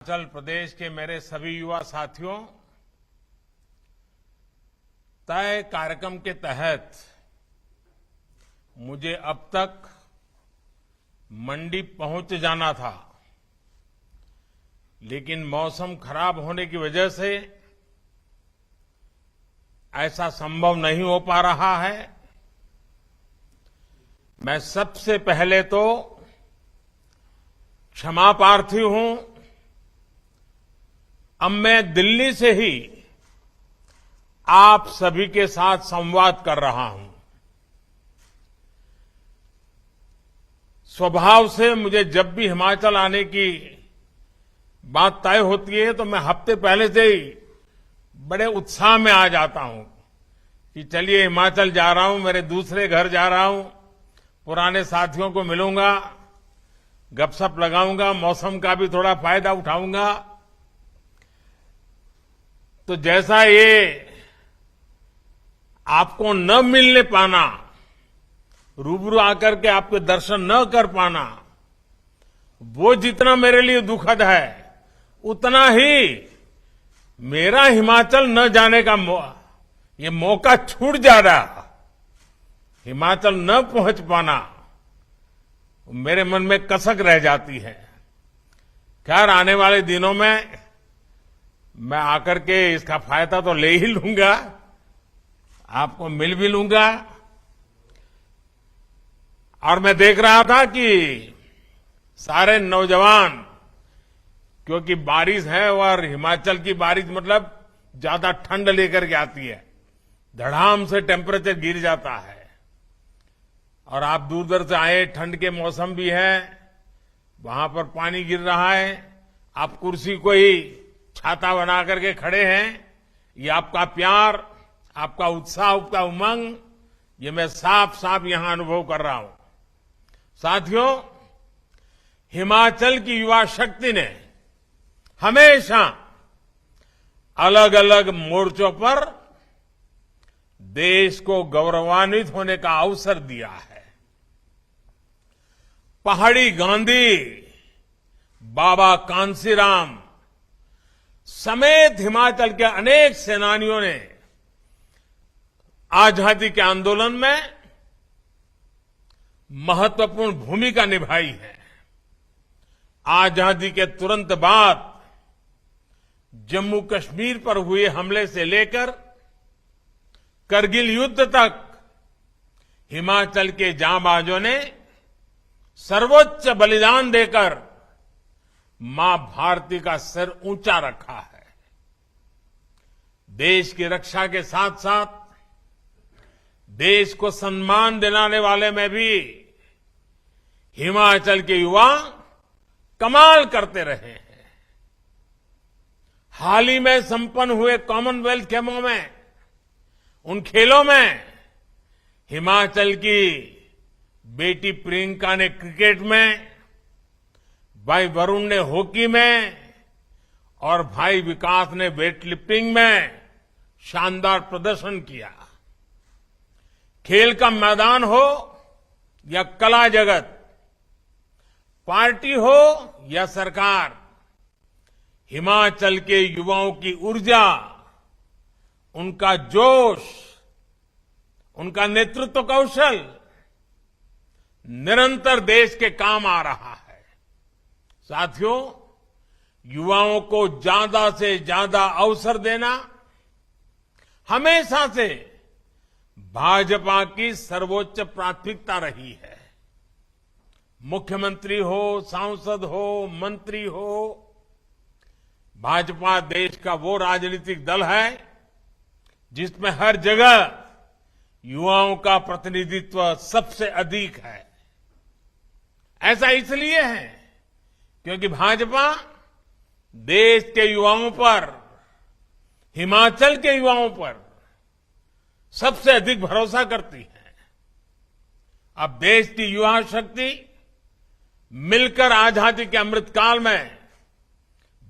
हिमाचल प्रदेश के मेरे सभी युवा साथियों, तय कार्यक्रम के तहत मुझे अब तक मंडी पहुंच जाना था, लेकिन मौसम खराब होने की वजह से ऐसा संभव नहीं हो पा रहा है। मैं सबसे पहले तो क्षमा प्रार्थी हूं। अब मैं दिल्ली से ही आप सभी के साथ संवाद कर रहा हूं। स्वभाव से मुझे जब भी हिमाचल आने की बात तय होती है तो मैं हफ्ते पहले से ही बड़े उत्साह में आ जाता हूं कि चलिए हिमाचल जा रहा हूं, मेरे दूसरे घर जा रहा हूं, पुराने साथियों को मिलूंगा, गपशप लगाऊंगा, मौसम का भी थोड़ा फायदा उठाऊंगा। तो जैसा ये आपको न मिलने पाना, रूबरू आकर के आपके दर्शन न कर पाना, वो जितना मेरे लिए दुखद है, उतना ही मेरा हिमाचल न जाने का ये मौका छूट जा रहा, हिमाचल न पहुंच पाना मेरे मन में कसक रह जाती है। खैर, आने वाले दिनों में मैं आकर के इसका फायदा तो ले ही लूंगा, आपको मिल भी लूंगा। और मैं देख रहा था कि सारे नौजवान, क्योंकि बारिश है और हिमाचल की बारिश मतलब ज्यादा ठंड लेकर के आती है, धड़ाम से टेम्परेचर गिर जाता है। और आप दूर दूर से आए, ठंड के मौसम भी है, वहां पर पानी गिर रहा है, आप कुर्सी को ही छाता बना करके खड़े हैं। ये आपका प्यार, आपका उत्साह, आपका उमंग, ये मैं साफ साफ यहां अनुभव कर रहा हूं। साथियों, हिमाचल की युवा शक्ति ने हमेशा अलग अलग मोर्चों पर देश को गौरवान्वित होने का अवसर दिया है। पहाड़ी गांधी, बाबा कांसीराम समेत हिमाचल के अनेक सेनानियों ने आजादी के आंदोलन में महत्वपूर्ण भूमिका निभाई है। आजादी के तुरंत बाद जम्मू कश्मीर पर हुए हमले से लेकर करगिल युद्ध तक हिमाचल के जांबाजों ने सर्वोच्च बलिदान देकर मां भारती का सिर ऊंचा रखा है। देश की रक्षा के साथ साथ देश को सम्मान दिलाने वाले में भी हिमाचल के युवा कमाल करते रहे हैं। हाल ही में संपन्न हुए कॉमनवेल्थ गेमों में, उन खेलों में हिमाचल की बेटी प्रियंका ने क्रिकेट में, भाई वरुण ने हॉकी में और भाई विकास ने वेटलिफ्टिंग में शानदार प्रदर्शन किया। खेल का मैदान हो या कला जगत, पार्टी हो या सरकार, हिमाचल के युवाओं की ऊर्जा, उनका जोश, उनका नेतृत्व कौशल निरंतर देश के काम आ रहा है। साथियों, युवाओं को ज्यादा से ज्यादा अवसर देना हमेशा से भाजपा की सर्वोच्च प्राथमिकता रही है। मुख्यमंत्री हो, सांसद हो, मंत्री हो, भाजपा देश का वो राजनीतिक दल है जिसमें हर जगह युवाओं का प्रतिनिधित्व सबसे अधिक है। ऐसा इसलिए है क्योंकि भाजपा देश के युवाओं पर, हिमाचल के युवाओं पर सबसे अधिक भरोसा करती है। अब देश की युवा शक्ति मिलकर आजादी के अमृतकाल में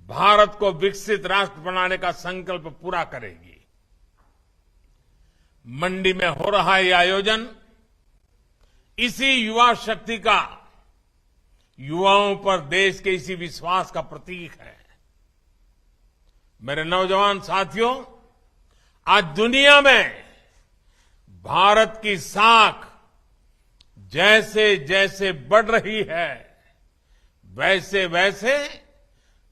भारत को विकसित राष्ट्र बनाने का संकल्प पूरा करेगी। मंडी में हो रहा यह आयोजन इसी युवा शक्ति का, युवाओं पर देश के इसी विश्वास का प्रतीक है। मेरे नौजवान साथियों, आज दुनिया में भारत की साख जैसे जैसे बढ़ रही है, वैसे वैसे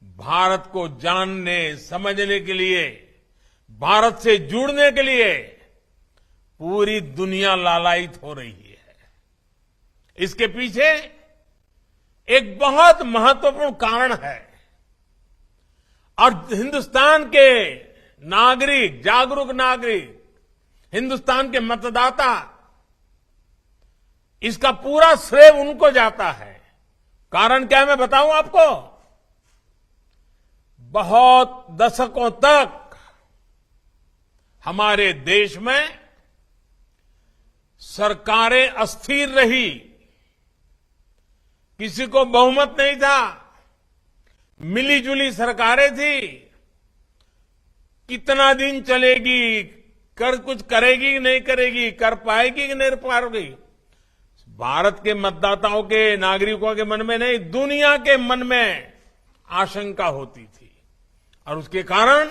भारत को जानने समझने के लिए, भारत से जुड़ने के लिए पूरी दुनिया लालायित हो रही है। इसके पीछे एक बहुत महत्वपूर्ण कारण है और हिंदुस्तान के नागरिक, जागरूक नागरिक, हिंदुस्तान के मतदाता, इसका पूरा श्रेय उनको जाता है। कारण क्या है मैं बताऊं आपको। बहुत दशकों तक हमारे देश में सरकारें अस्थिर रही, किसी को बहुमत नहीं था, मिली जुली सरकारें थी। कितना दिन चलेगी, कुछ करेगी कि नहीं करेगी, कर पाएगी कि नहीं पाएगी, भारत के मतदाताओं के, नागरिकों के मन में नहीं, दुनिया के मन में आशंका होती थी। और उसके कारण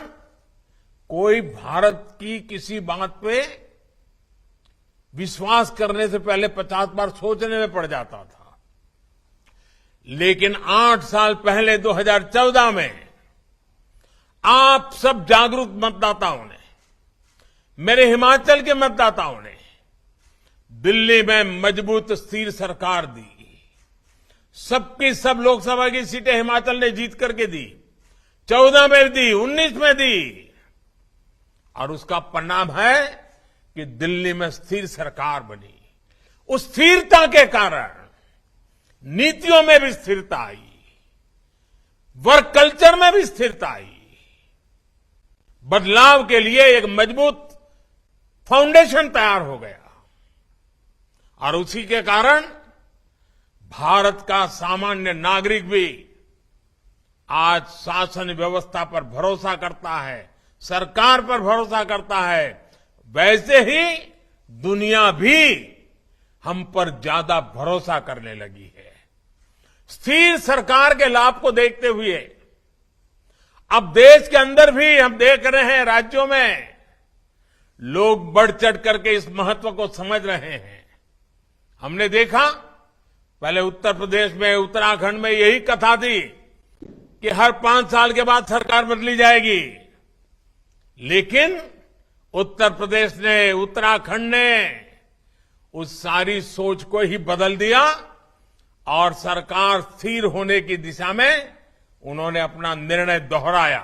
कोई भारत की किसी बात पे विश्वास करने से पहले 50 बार सोचने में पड़ जाता था। लेकिन 8 साल पहले 2014 में आप सब जागरूक मतदाताओं ने, मेरे हिमाचल के मतदाताओं ने दिल्ली में मजबूत स्थिर सरकार दी। सबकी सब लोकसभा की सीटें हिमाचल ने जीत करके दी, 14 में दी, 19 में दी। और उसका परिणाम है कि दिल्ली में स्थिर सरकार बनी। उस स्थिरता के कारण नीतियों में भी स्थिरता आई, वर्क कल्चर में भी स्थिरता आई। बदलाव के लिए एक मजबूत फाउंडेशन तैयार हो गया और उसी के कारण भारत का सामान्य नागरिक भी आज शासन व्यवस्था पर भरोसा करता है, सरकार पर भरोसा करता है। वैसे ही दुनिया भी हम पर ज्यादा भरोसा करने लगी है। स्थिर सरकार के लाभ को देखते हुए अब देश के अंदर भी हम देख रहे हैं, राज्यों में लोग बढ़ चढ़ करके इस महत्व को समझ रहे हैं। हमने देखा पहले उत्तर प्रदेश में, उत्तराखंड में यही कथा थी कि हर 5 साल के बाद सरकार बदली जाएगी। लेकिन उत्तर प्रदेश ने, उत्तराखंड ने उस सारी सोच को ही बदल दिया और सरकार स्थिर होने की दिशा में उन्होंने अपना निर्णय दोहराया।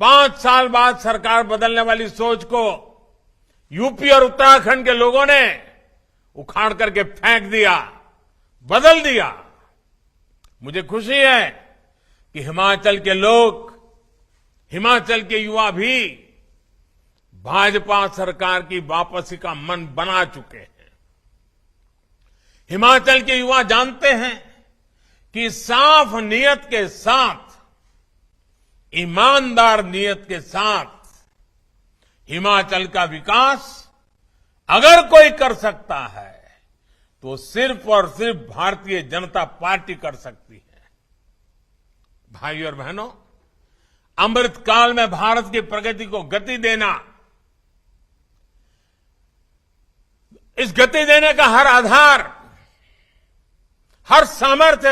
5 साल बाद सरकार बदलने वाली सोच को यूपी और उत्तराखंड के लोगों ने उखाड़ करके फेंक दिया, बदल दिया। मुझे खुशी है कि हिमाचल के लोग, हिमाचल के युवा भी भाजपा सरकार की वापसी का मन बना चुके हैं। हिमाचल के युवा जानते हैं कि साफ नीयत के साथ, ईमानदार नीयत के साथ हिमाचल का विकास अगर कोई कर सकता है तो सिर्फ और सिर्फ भारतीय जनता पार्टी कर सकती है। भाइयों और बहनों, अमृतकाल में भारत की प्रगति को गति देना, इस गति देने का हर आधार, हर सामर्थ्य,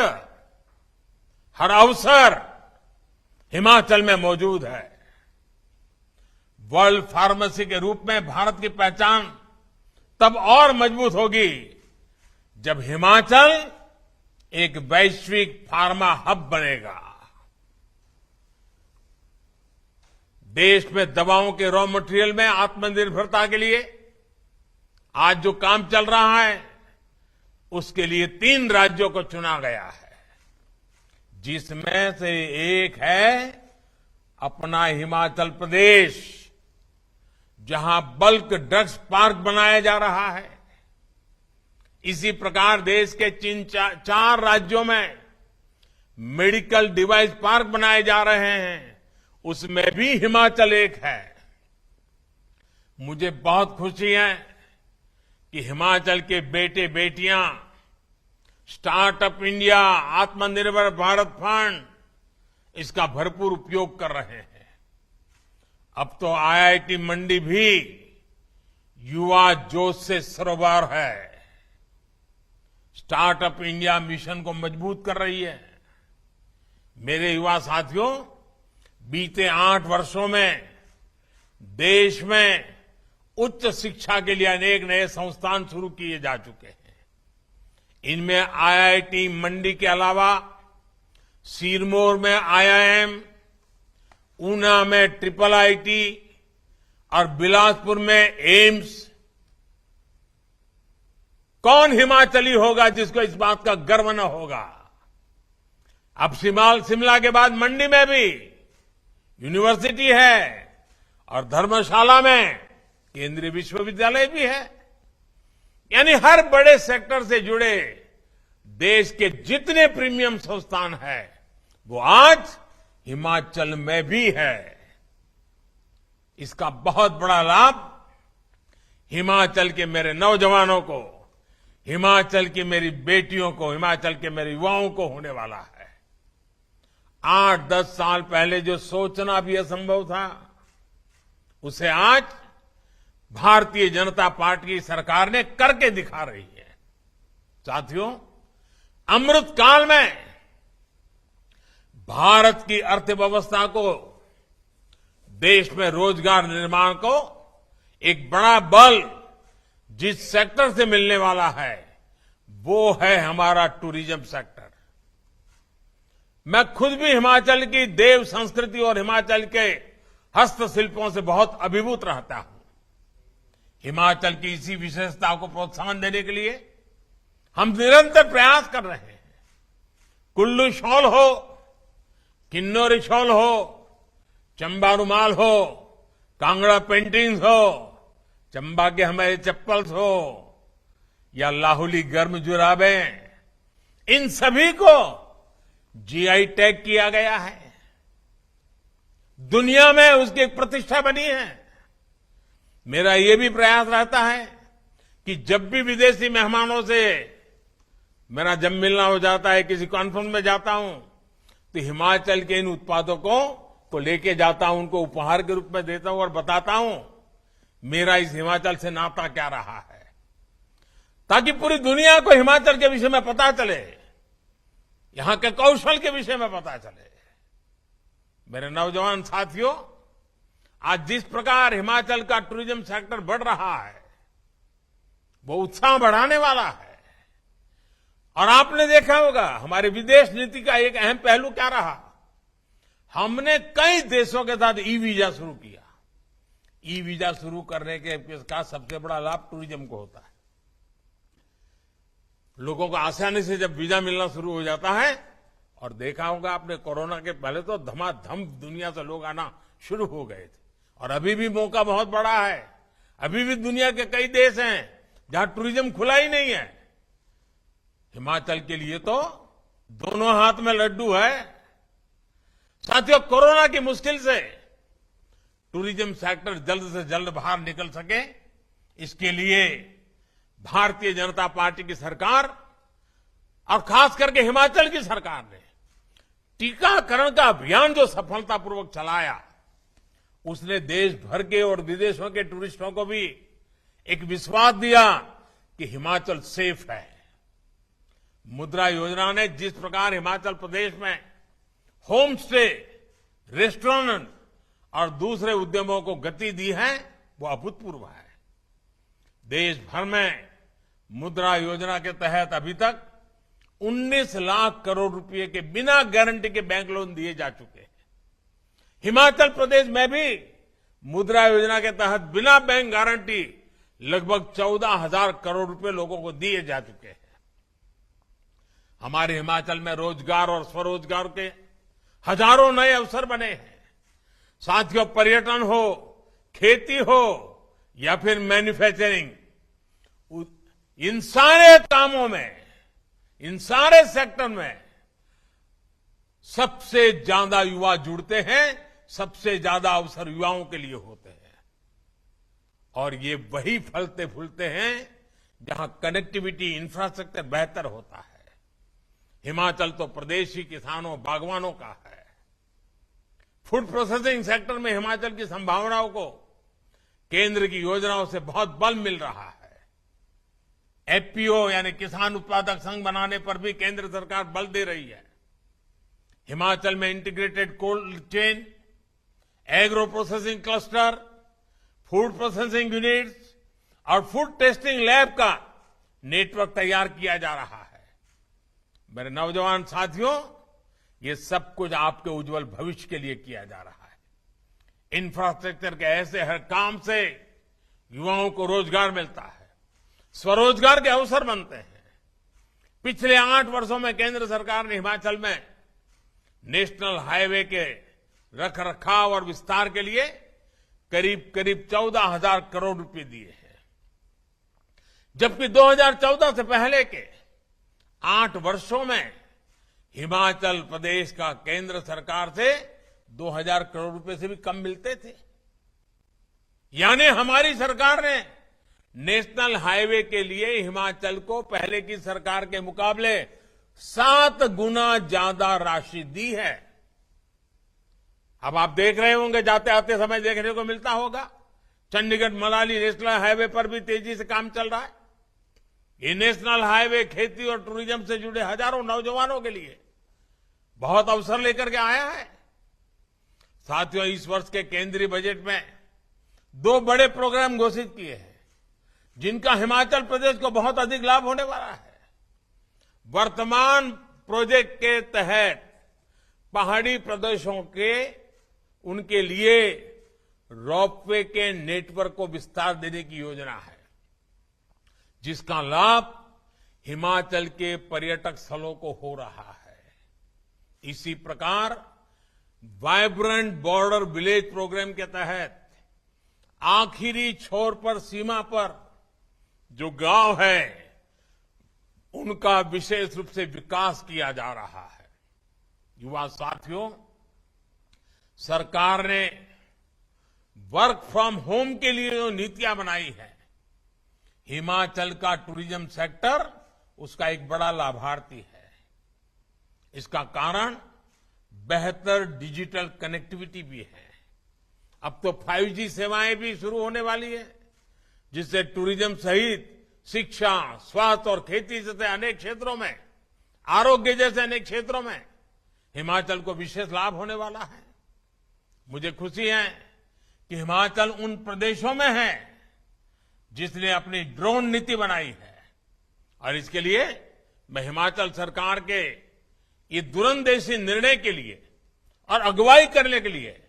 हर अवसर हिमाचल में मौजूद है। वर्ल्ड फार्मेसी के रूप में भारत की पहचान तब और मजबूत होगी जब हिमाचल एक वैश्विक फार्मा हब बनेगा। देश में दवाओं के रॉ मटेरियल में आत्मनिर्भरता के लिए आज जो काम चल रहा है, उसके लिए 3 राज्यों को चुना गया है, जिसमें से एक है अपना हिमाचल प्रदेश, जहां बल्क ड्रग्स पार्क बनाया जा रहा है। इसी प्रकार देश के 4 राज्यों में मेडिकल डिवाइस पार्क बनाए जा रहे हैं, उसमें भी हिमाचल एक है। मुझे बहुत खुशी है कि हिमाचल के बेटे बेटियां स्टार्टअप इंडिया, आत्मनिर्भर भारत फंड, इसका भरपूर उपयोग कर रहे हैं। अब तो आईआईटी मंडी भी युवा जोश से सरोवर है, स्टार्टअप इंडिया मिशन को मजबूत कर रही है। मेरे युवा साथियों, बीते 8 वर्षों में देश में उच्च शिक्षा के लिए अनेक नए संस्थान शुरू किए जा चुके हैं। इनमें आईआईटी मंडी के अलावा सिरमौर में आईआईएम, ऊना में ट्रिपल आईटी और बिलासपुर में एम्स। कौन हिमाचली होगा जिसको इस बात का गर्व न होगा। अब शिमला के बाद मंडी में भी यूनिवर्सिटी है और धर्मशाला में केंद्रीय विश्वविद्यालय भी है। यानी हर बड़े सेक्टर से जुड़े देश के जितने प्रीमियम संस्थान हैं वो आज हिमाचल में भी है। इसका बहुत बड़ा लाभ हिमाचल के मेरे नौजवानों को, हिमाचल की मेरी बेटियों को, हिमाचल के मेरे युवाओं को होने वाला है। 8-10 साल पहले जो सोचना भी असंभव था, उसे आज भारतीय जनता पार्टी की सरकार ने करके दिखा रही है। साथियों, अमृत काल में भारत की अर्थव्यवस्था को, देश में रोजगार निर्माण को एक बड़ा बल जिस सेक्टर से मिलने वाला है वो है हमारा टूरिज्म सेक्टर। मैं खुद भी हिमाचल की देव संस्कृति और हिमाचल के हस्तशिल्पों से बहुत अभिभूत रहता हूं। हिमाचल की इसी विशेषता को प्रोत्साहन देने के लिए हम निरंतर प्रयास कर रहे हैं। कुल्लू शॉल हो, किन्नौरी शॉल हो, चंबा रुमाल हो, कांगड़ा पेंटिंग्स हो, चंबा के हमारे चप्पल्स हो या लाहुली गर्म जुराबें, इन सभी को जीआई टैग किया गया है। दुनिया में उसकी एक प्रतिष्ठा बनी है। मेरा ये भी प्रयास रहता है कि जब भी विदेशी मेहमानों से मेरा जब मिलना हो जाता है, किसी कॉन्फ्रेंस में जाता हूं, तो हिमाचल के इन उत्पादों को लेके जाता हूं, उनको उपहार के रूप में देता हूं और बताता हूं मेरा इस हिमाचल से नाता क्या रहा है, ताकि पूरी दुनिया को हिमाचल के विषय में पता चले, यहां के कौशल के विषय में पता चले। मेरे नौजवान साथियों, आज जिस प्रकार हिमाचल का टूरिज्म सेक्टर बढ़ रहा है वो उत्साह बढ़ाने वाला है। और आपने देखा होगा हमारे विदेश नीति का एक अहम पहलू क्या रहा, हमने कई देशों के साथ ई वीजा शुरू किया। ई वीजा शुरू करने के का सबसे बड़ा लाभ टूरिज्म को होता है। लोगों को आसानी से जब वीजा मिलना शुरू हो जाता है, और देखा होगा आपने कोरोना के पहले तो धमाधम दुनिया से लोग आना शुरू हो गए थे, और अभी भी मौका बहुत बड़ा है। अभी भी दुनिया के कई देश हैं जहां टूरिज्म खुला ही नहीं है। हिमाचल के लिए तो दोनों हाथ में लड्डू है। साथियों, कोरोना की मुश्किल से टूरिज्म सेक्टर जल्द से जल्द बाहर निकल सके, इसके लिए भारतीय जनता पार्टी की सरकार और खास करके हिमाचल की सरकार ने टीकाकरण का अभियान जो सफलतापूर्वक चलाया, उसने देश भर के और विदेशों के टूरिस्टों को भी एक विश्वास दिया कि हिमाचल सेफ है। मुद्रा योजना ने जिस प्रकार हिमाचल प्रदेश में होम स्टे, रेस्टोरेंट और दूसरे उद्यमों को गति दी है, वो अभूतपूर्व है। देश भर में मुद्रा योजना के तहत अभी तक 19 लाख करोड़ रुपए के बिना गारंटी के बैंक लोन दिए जा चुके हैं। हिमाचल प्रदेश में भी मुद्रा योजना के तहत बिना बैंक गारंटी लगभग 14,000 करोड़ रुपए लोगों को दिए जा चुके हैं। हमारे हिमाचल में रोजगार और स्वरोजगार के हजारों नए अवसर बने हैं। साथियों, पर्यटन हो, खेती हो या फिर मैन्युफैक्चरिंग, इन सारे कामों में, इन सारे सेक्टर में सबसे ज्यादा युवा जुड़ते हैं, सबसे ज्यादा अवसर युवाओं के लिए होते हैं। और ये वही फलते फूलते हैं जहां कनेक्टिविटी, इंफ्रास्ट्रक्चर बेहतर होता है। हिमाचल तो प्रदेशी किसानों, बागवानों का है। फूड प्रोसेसिंग सेक्टर में हिमाचल की संभावनाओं को केंद्र की योजनाओं से बहुत बल मिल रहा है। एफपीओ यानी किसान उत्पादक संघ बनाने पर भी केंद्र सरकार बल दे रही है। हिमाचल में integrated cold chain, agro processing cluster, food processing units और फूड टेस्टिंग लैब का नेटवर्क तैयार किया जा रहा है। मेरे नौजवान साथियों, ये सब कुछ आपके उज्जवल भविष्य के लिए किया जा रहा है। इंफ्रास्ट्रक्चर के ऐसे हर काम से युवाओं को रोजगार मिलता है, स्वरोजगार के अवसर बनते हैं। पिछले 8 वर्षों में केंद्र सरकार ने हिमाचल में नेशनल हाईवे के रखरखाव और विस्तार के लिए करीब 14,000 करोड़ रुपए दिए हैं, जबकि 2014 से पहले के 8 वर्षों में हिमाचल प्रदेश का केंद्र सरकार से 2,000 करोड़ रुपए से भी कम मिलते थे। यानी हमारी सरकार ने नेशनल हाईवे के लिए हिमाचल को पहले की सरकार के मुकाबले 7 गुना ज्यादा राशि दी है। अब आप देख रहे होंगे, जाते आते समय देखने को मिलता होगा, चंडीगढ़ मनाली नेशनल हाईवे पर भी तेजी से काम चल रहा है। ये नेशनल हाईवे खेती और टूरिज्म से जुड़े हजारों नौजवानों के लिए बहुत अवसर लेकर के आया है। साथियों, इस वर्ष के केंद्रीय बजट में 2 बड़े प्रोग्राम घोषित किए हैं, जिनका हिमाचल प्रदेश को बहुत अधिक लाभ होने वाला है। वर्तमान प्रोजेक्ट के तहत पहाड़ी प्रदेशों के उनके लिए रोपवे के नेटवर्क को विस्तार देने की योजना है, जिसका लाभ हिमाचल के पर्यटक स्थलों को हो रहा है। इसी प्रकार वाइब्रेंट बॉर्डर विलेज प्रोग्राम के तहत आखिरी छोर पर, सीमा पर जो गांव है, उनका विशेष रूप से विकास किया जा रहा है। युवा साथियों, सरकार ने वर्क फ्रॉम होम के लिए जो नीतियां बनाई है, हिमाचल का टूरिज्म सेक्टर उसका एक बड़ा लाभार्थी है। इसका कारण बेहतर डिजिटल कनेक्टिविटी भी है। अब तो 5G सेवाएं भी शुरू होने वाली है, जिससे टूरिज्म सहित शिक्षा, स्वास्थ्य और खेती जैसे अनेक क्षेत्रों में, आरोग्य जैसे अनेक क्षेत्रों में हिमाचल को विशेष लाभ होने वाला है। मुझे खुशी है कि हिमाचल उन प्रदेशों में है जिसने अपनी ड्रोन नीति बनाई है, और इसके लिए मैं हिमाचल सरकार के ये दूरंदेशी निर्णय के लिए और अगुवाई करने के लिए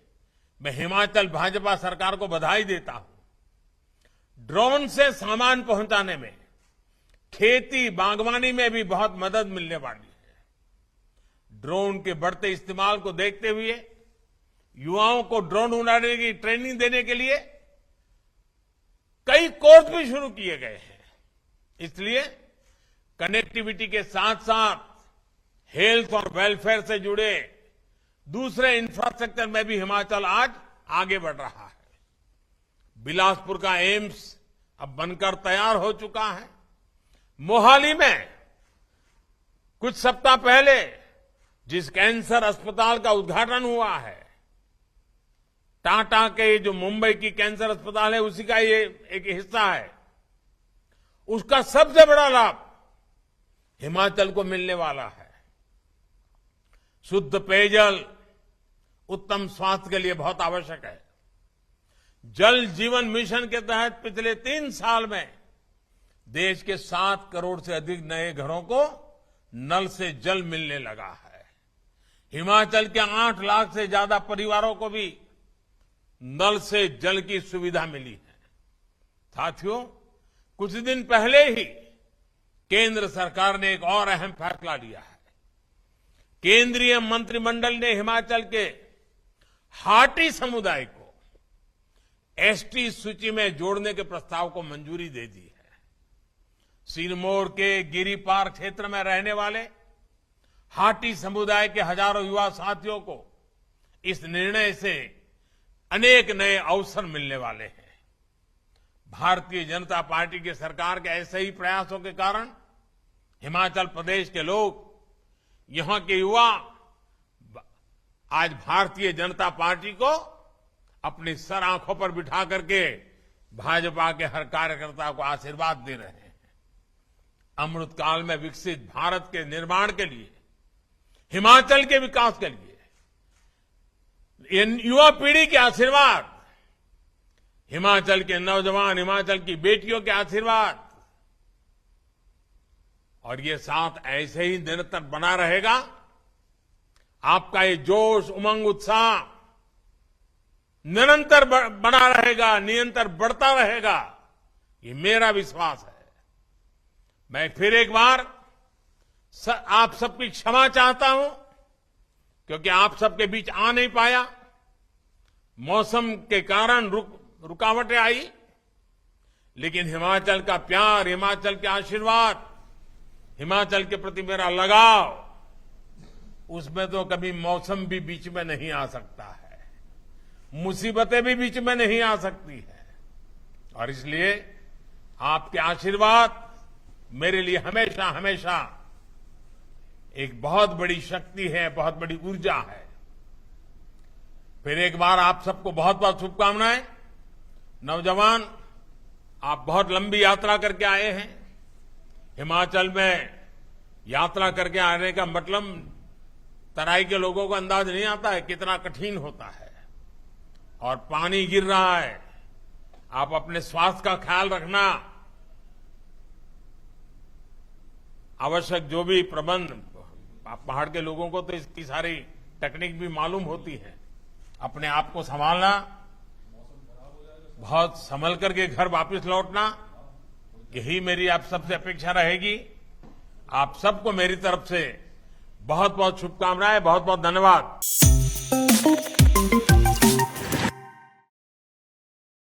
मैं हिमाचल भाजपा सरकार को बधाई देता हूं। ड्रोन से सामान पहुंचाने में, खेती बागवानी में भी बहुत मदद मिलने वाली है। ड्रोन के बढ़ते इस्तेमाल को देखते हुए युवाओं को ड्रोन उड़ाने की ट्रेनिंग देने के लिए कई कोर्स भी शुरू किए गए हैं। इसलिए कनेक्टिविटी के साथ साथ हेल्थ और वेलफेयर से जुड़े दूसरे इंफ्रास्ट्रक्चर में भी हिमाचल आज आगे बढ़ रहा है। बिलासपुर का एम्स अब बनकर तैयार हो चुका है। मोहाली में कुछ सप्ताह पहले जिस कैंसर अस्पताल का उद्घाटन हुआ है, टाटा के जो मुंबई की कैंसर अस्पताल है, उसी का ये एक हिस्सा है। उसका सबसे बड़ा लाभ हिमाचल को मिलने वाला है। शुद्ध पेयजल उत्तम स्वास्थ्य के लिए बहुत आवश्यक है। जल जीवन मिशन के तहत पिछले 3 साल में देश के 7 करोड़ से अधिक नए घरों को नल से जल मिलने लगा है। हिमाचल के 8 लाख से ज्यादा परिवारों को भी नल से जल की सुविधा मिली है। साथियों, कुछ दिन पहले ही केंद्र सरकार ने एक और अहम फैसला लिया है। केंद्रीय मंत्रिमंडल ने हिमाचल के हाटी समुदाय को एसटी सूची में जोड़ने के प्रस्ताव को मंजूरी दे दी है। सिरमौर के गिरिपार क्षेत्र में रहने वाले हाटी समुदाय के हजारों युवा साथियों को इस निर्णय से अनेक नए अवसर मिलने वाले हैं। भारतीय जनता पार्टी की सरकार के ऐसे ही प्रयासों के कारण हिमाचल प्रदेश के लोग, यहां के युवा आज भारतीय जनता पार्टी को अपनी सर आंखों पर बिठा करके भाजपा के हर कार्यकर्ता को आशीर्वाद दे रहे हैं। अमृत काल में विकसित भारत के निर्माण के लिए, हिमाचल के विकास के लिए युवा पीढ़ी के आशीर्वाद, हिमाचल के नौजवान, हिमाचल की बेटियों के आशीर्वाद, और ये साथ ऐसे ही निरंतर बना रहेगा। आपका ये जोश, उमंग, उत्साह निरंतर बना रहेगा, निरंतर बढ़ता रहेगा, ये मेरा विश्वास है। मैं फिर एक बार आप सबकी क्षमा चाहता हूं, क्योंकि आप सबके बीच आ नहीं पाया, मौसम के कारण रुकावटें आई, लेकिन हिमाचल का प्यार, हिमाचल के आशीर्वाद, हिमाचल के प्रति मेरा लगाव, उसमें तो कभी मौसम भी बीच में नहीं आ सकता है, मुसीबतें भी बीच में नहीं आ सकती है। और इसलिए आपके आशीर्वाद मेरे लिए हमेशा हमेशा एक बहुत बड़ी शक्ति है, बहुत बड़ी ऊर्जा है। फिर एक बार आप सबको बहुत बहुत शुभकामनाएं। नौजवान, आप बहुत लंबी यात्रा करके आए हैं। हिमाचल में यात्रा करके आने का मतलब तराई के लोगों को अंदाज नहीं आता है कितना कठिन होता है, और पानी गिर रहा है। आप अपने स्वास्थ्य का ख्याल रखना, आवश्यक जो भी प्रबंध, पहाड़ के लोगों को तो इसकी सारी टेक्निक भी मालूम होती है। अपने आप को संभालना, बहुत संभल करके घर वापस लौटना, यही मेरी आप सबसे अपेक्षा रहेगी। आप सबको मेरी तरफ से बहुत बहुत शुभकामनाएं, बहुत बहुत धन्यवाद।